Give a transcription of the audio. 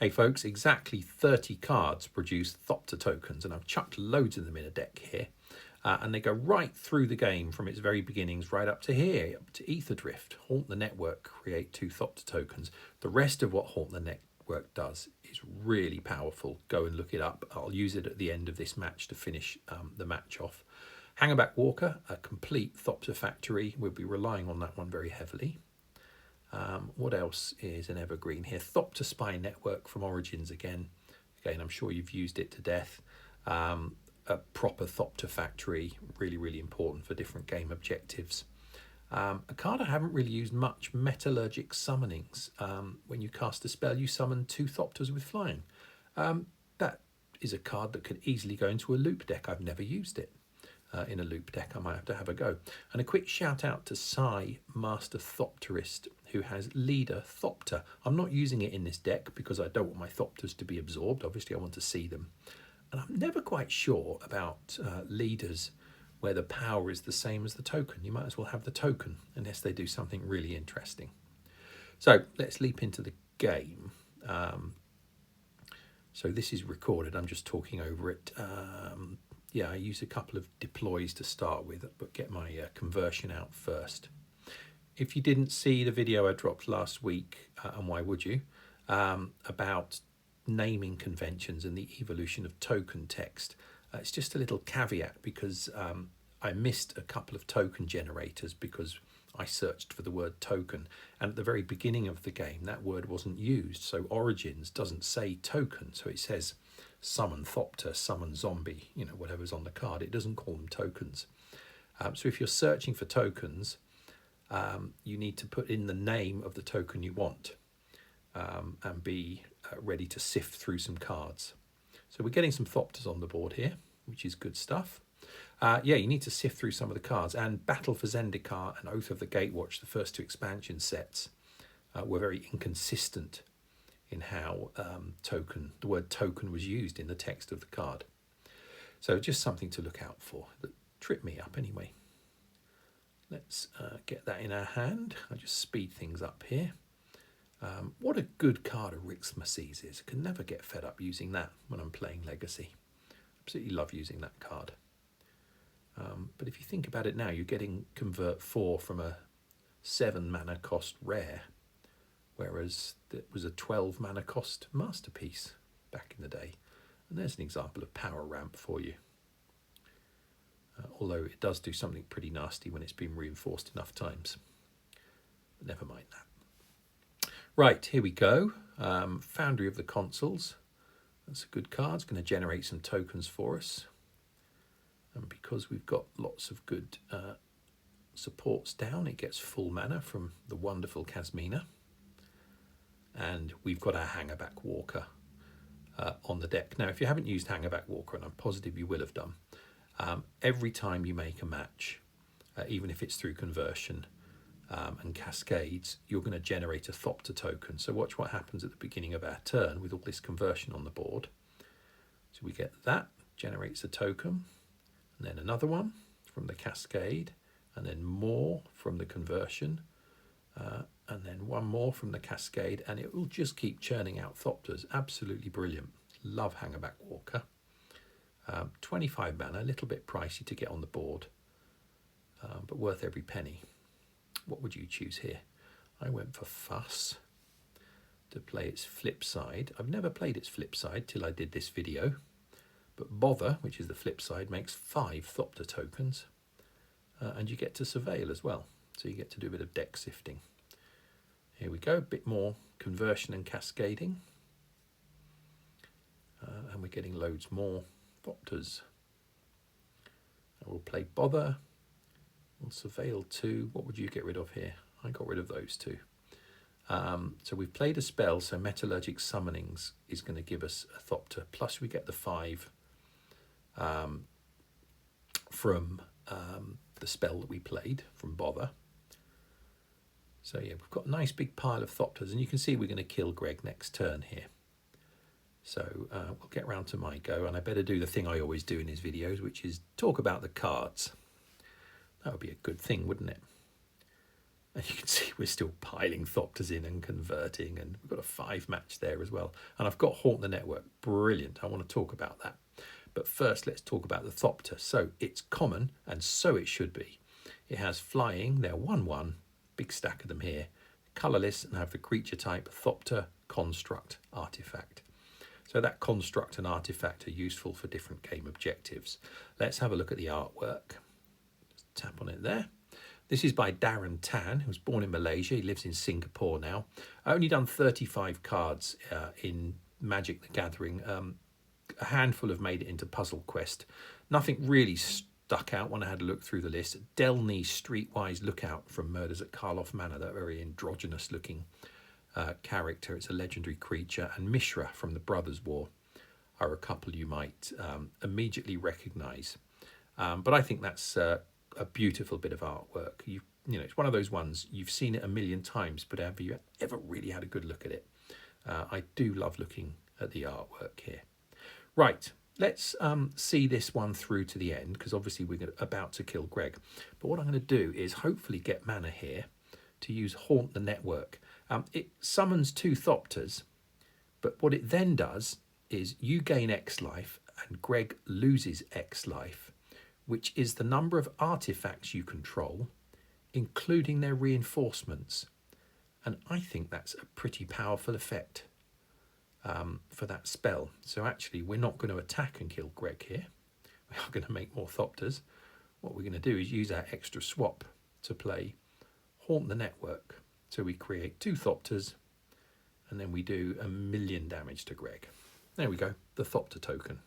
Hey folks, exactly 30 cards produce Thopter tokens, and I've chucked loads of them in a deck here. And they go right through the game from its very beginnings right up to here, up to Ether Drift. Haunt the Network, create 2 Thopter tokens. The rest of what Haunt the Network does is really powerful. Go and look it up. I'll use it at the end of this match to finish the match off. Hangerback Walker, a complete Thopter factory. We'll be relying on that one very heavily. What else is an evergreen here? Thopter Spy Network from Origins again. Again, I'm sure you've used it to death. A proper Thopter factory, really, really important for different game objectives. A card I haven't really used much, Metallurgic Summonings. When you cast a spell, you summon 2 Thopters with flying. That is a card that could easily go into a loop deck. I've never used it. In a loop deck, I might have to have a go. And a quick shout out to Sai, Master Thopterist, who has Leader Thopter. I'm not using it in this deck because I don't want my Thopters to be absorbed. Obviously, I want to see them. And I'm never quite sure about leaders where the power is the same as the token. You might as well have the token unless they do something really interesting. So let's leap into the game. So this is recorded. I'm just talking over it. Yeah, I use a couple of deploys to start with, but get my conversion out first. If you didn't see the video I dropped last week, and why would you, about naming conventions and the evolution of token text, it's just a little caveat because I missed a couple of token generators because I searched for the word token, and at the very beginning of the game that word wasn't used. So Origins doesn't say token, so it says summon Thopter, summon zombie, you know, whatever's on the card. It doesn't call them tokens. So if you're searching for tokens, you need to put in the name of the token you want and be ready to sift through some cards. So we're getting some Thopters on the board here, which is good stuff. Yeah, you need to sift through some of the cards. And Battle for Zendikar and Oath of the Gatewatch, the first 2 expansion sets, were very inconsistent in how the word token was used in the text of the card. So just something to look out for. That tripped me up anyway. Let's get that in our hand. I'll just speed things up here. What a good card a Rixmacies is. I can never get fed up using that when I'm playing Legacy. Absolutely love using that card. But if you think about it now, you're getting Convert 4 from a 7 mana cost rare, whereas it was a 12 mana cost masterpiece back in the day. And there's an example of power ramp for you. Although it does do something pretty nasty when it's been reinforced enough times. But never mind that. Right, here we go. Foundry of the Consuls. That's a good card. It's going to generate some tokens for us. And because we've got lots of good supports down, it gets full mana from the wonderful Kasmina. And we've got our Hangerback Walker on the deck. Now, if you haven't used Hangerback Walker, and I'm positive you will have done, every time you make a match, even if it's through conversion and cascades, you're going to generate a Thopter token. So watch what happens at the beginning of our turn with all this conversion on the board. So we get that, generates a token, and then another one from the cascade, and then more from the conversion, and then one more from the cascade, and it will just keep churning out Thopters. Absolutely brilliant. Love Hangerback Walker. 25 mana, a little bit pricey to get on the board, but worth every penny. What would you choose here? I went for Fuss to play its flip side. I've never played its flip side till I did this video, but Bother, which is the flip side, makes 5 Thopter tokens, and you get to surveil as well, so you get to do a bit of deck sifting. Here we go, a bit more conversion and cascading, and we're getting loads more Thopters. And we'll play Bother, we'll surveil 2. What would you get rid of here? I got rid of those 2. So we've played a spell, so Metallurgic Summonings is going to give us a Thopter, plus we get the 5 from the spell that we played from Bother. So yeah, we've got a nice big pile of Thopters, and you can see we're going to kill Greg next turn here. So we'll get round to my go, and I better do the thing I always do in his videos, which is talk about the cards. That would be a good thing, wouldn't it? And you can see we're still piling Thopters in and converting, and we've got a 5 match there as well. And I've got Haunt the Network. Brilliant. I want to talk about that. But first, let's talk about the Thopter. So it's common, and so it should be. It has flying. They're 1/1. Big stack of them here. Colourless, and have the creature type Thopter, Construct, Artifact. So that construct and artifact are useful for different game objectives. Let's have a look at the artwork. Just tap on it there. This is by Darren Tan, who was born in Malaysia. He lives in Singapore now. I only done 35 cards in Magic the Gathering. A handful have made it into Puzzle Quest. Nothing really stuck out when I had a look through the list. Delney Streetwise Lookout from Murders at Karloff Manor, that very androgynous looking character. It's a legendary creature. And Mishra from the Brothers War are a couple you might immediately recognise. But I think that's a beautiful bit of artwork. You know, it's one of those ones you've seen it a million times, but have you ever really had a good look at it? I do love looking at the artwork here. Right, let's see this one through to the end, because obviously we're about to kill Greg. But what I'm going to do is hopefully get mana here to use Haunt the Network. It summons 2 Thopters, but what it then does is you gain X life and Greg loses X life, which is the number of artifacts you control, including their reinforcements. And I think that's a pretty powerful effect for that spell. So actually, we're not going to attack and kill Greg here. We are going to make more Thopters. What we're going to do is use our extra swap to play Haunt the Network. So we create 2 Thopters, and then we do 1,000,000 damage to Greg. There we go, the Thopter token.